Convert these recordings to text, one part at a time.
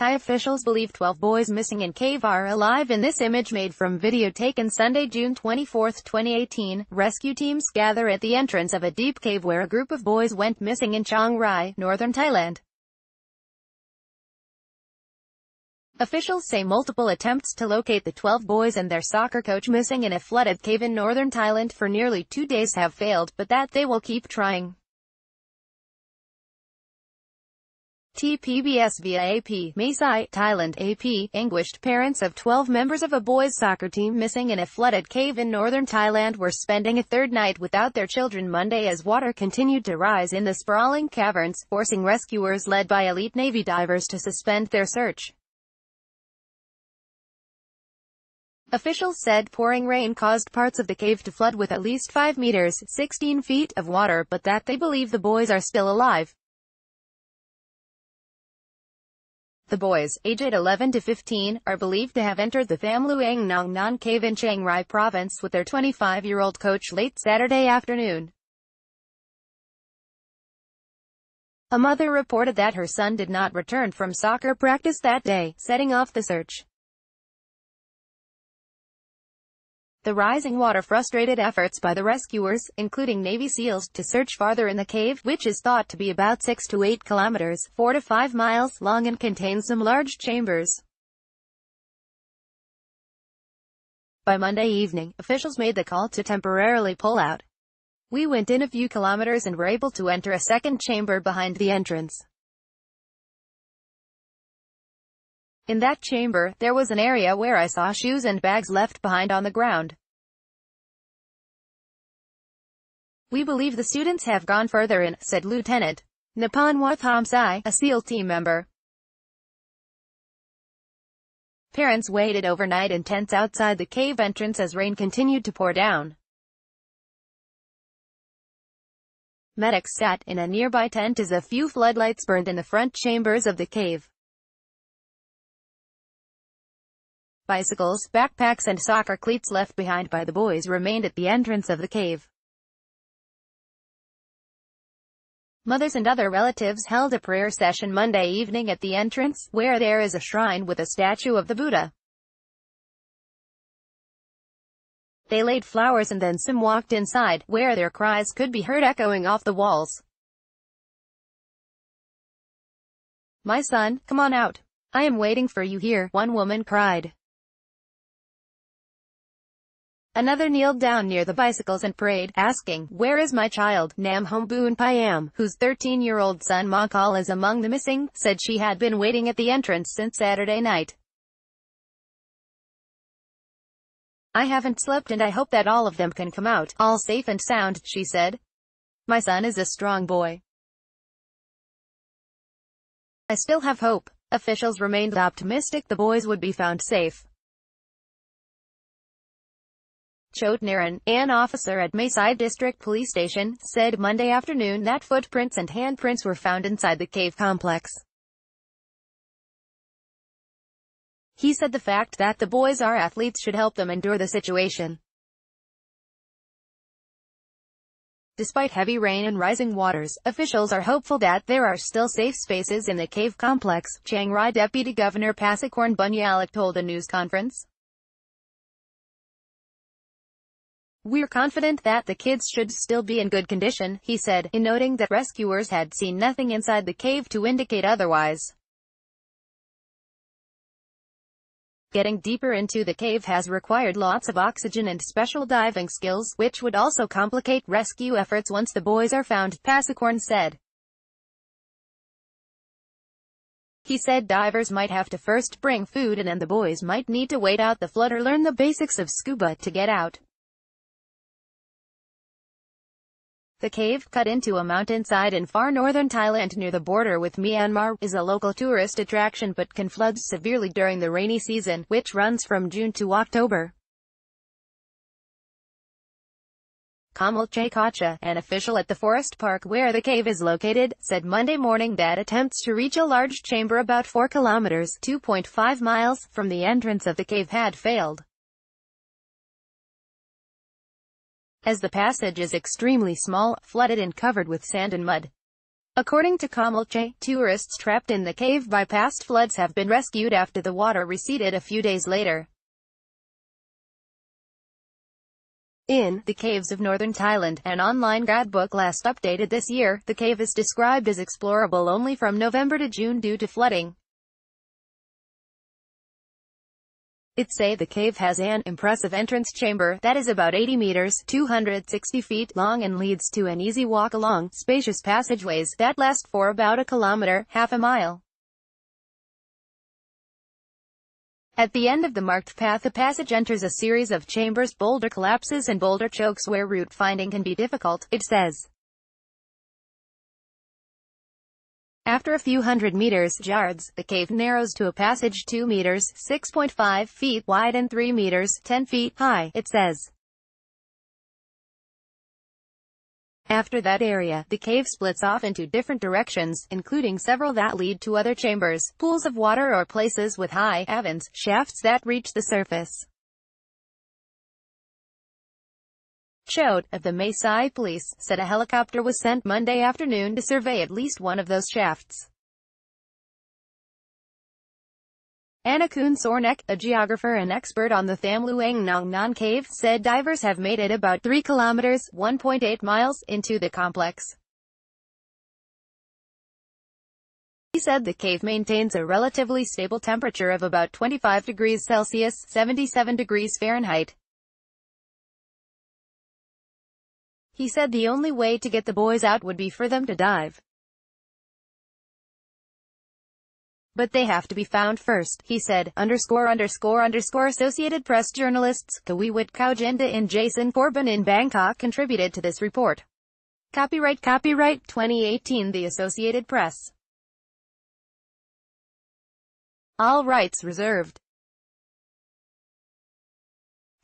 Thai officials believe 12 boys missing in cave are alive. In this image made from video taken Sunday, June 24, 2018, rescue teams gather at the entrance of a deep cave where a group of boys went missing in Chiang Rai, northern Thailand. Officials say multiple attempts to locate the 12 boys and their soccer coach missing in a flooded cave in northern Thailand for nearly 2 days have failed, but that they will keep trying. TPBS via AP, Mesai, Thailand. AP, anguished parents of 12 members of a boys' soccer team missing in a flooded cave in northern Thailand were spending a third night without their children Monday as water continued to rise in the sprawling caverns, forcing rescuers led by elite Navy divers to suspend their search. Officials said pouring rain caused parts of the cave to flood with at least 5 meters, 16 feet, of water, but that they believe the boys are still alive. The boys, aged 11 to 15, are believed to have entered the Tham Luang Nong Non cave in Chiang Rai province with their 25-year-old coach late Saturday afternoon. A mother reported that her son did not return from soccer practice that day, setting off the search. The rising water frustrated efforts by the rescuers, including Navy SEALs, to search farther in the cave, which is thought to be about 6 to 8 kilometers, 4 to 5 miles, long and contains some large chambers. By Monday evening, officials made the call to temporarily pull out. We went in a few kilometers and were able to enter a second chamber behind the entrance. In that chamber, there was an area where I saw shoes and bags left behind on the ground. We believe the students have gone further in, said Lieutenant Napanwa Thamsai, a SEAL team member. Parents waited overnight in tents outside the cave entrance as rain continued to pour down. Medics sat in a nearby tent as a few floodlights burned in the front chambers of the cave. Bicycles, backpacks and soccer cleats left behind by the boys remained at the entrance of the cave. Mothers and other relatives held a prayer session Monday evening at the entrance, where there is a shrine with a statue of the Buddha. They laid flowers and then some walked inside, where their cries could be heard echoing off the walls. "My son, come on out. I am waiting for you here," one woman cried. Another kneeled down near the bicycles and prayed, asking, "Where is my child?" Nam Hom Boon Pyam, whose 13-year-old son Makal is among the missing, said she had been waiting at the entrance since Saturday night. "I haven't slept and I hope that all of them can come out, all safe and sound," she said. "My son is a strong boy. I still have hope." Officials remained optimistic the boys would be found safe. Chot Naran, an officer at Mesai District Police Station, said Monday afternoon that footprints and handprints were found inside the cave complex. He said the fact that the boys are athletes should help them endure the situation. Despite heavy rain and rising waters, officials are hopeful that there are still safe spaces in the cave complex, Chiang Rai Deputy Governor Pasikorn Bunyalik told a news conference. "We're confident that the kids should still be in good condition," he said, in noting that rescuers had seen nothing inside the cave to indicate otherwise. Getting deeper into the cave has required lots of oxygen and special diving skills, which would also complicate rescue efforts once the boys are found, Pasikorn said. He said divers might have to first bring food and then the boys might need to wait out the flood or learn the basics of scuba to get out. The cave, cut into a mountainside in far northern Thailand near the border with Myanmar, is a local tourist attraction but can flood severely during the rainy season, which runs from June to October. Kamal Chaykacha, an official at the forest park where the cave is located, said Monday morning that attempts to reach a large chamber about 4 kilometers (2.5 miles) from the entrance of the cave had failed. As the passage is extremely small, flooded and covered with sand and mud. According to Kamalche, tourists trapped in the cave by past floods have been rescued after the water receded a few days later. In The Caves of Northern Thailand, an online guidebook last updated this year, the cave is described as explorable only from November to June due to flooding. It say the cave has an impressive entrance chamber that is about 80 meters, 260 feet long and leads to an easy walk along spacious passageways that last for about a kilometer, half a mile. At the end of the marked path, the passage enters a series of chambers, boulder collapses and boulder chokes where route finding can be difficult, it says. After a few hundred meters, yards, the cave narrows to a passage 2 meters, 6.5 feet wide and 3 meters, 10 feet high, it says. After that area, the cave splits off into different directions, including several that lead to other chambers, pools of water or places with high avens, shafts that reach the surface. Chode, of the Mae Sai police, said a helicopter was sent Monday afternoon to survey at least one of those shafts. Anakun Sornek, a geographer and expert on the Tham Luang Nong Non cave, said divers have made it about 3 kilometers, 1.8 miles, into the complex. He said the cave maintains a relatively stable temperature of about 25 degrees Celsius, 77 degrees Fahrenheit. He said the only way to get the boys out would be for them to dive. But they have to be found first, he said. Associated Press journalists, Kawiwit Kaujenda and Jason Corbin in Bangkok contributed to this report. Copyright 2018 The Associated Press. All rights reserved.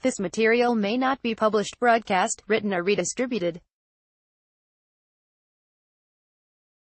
This material may not be published, broadcast, written or redistributed.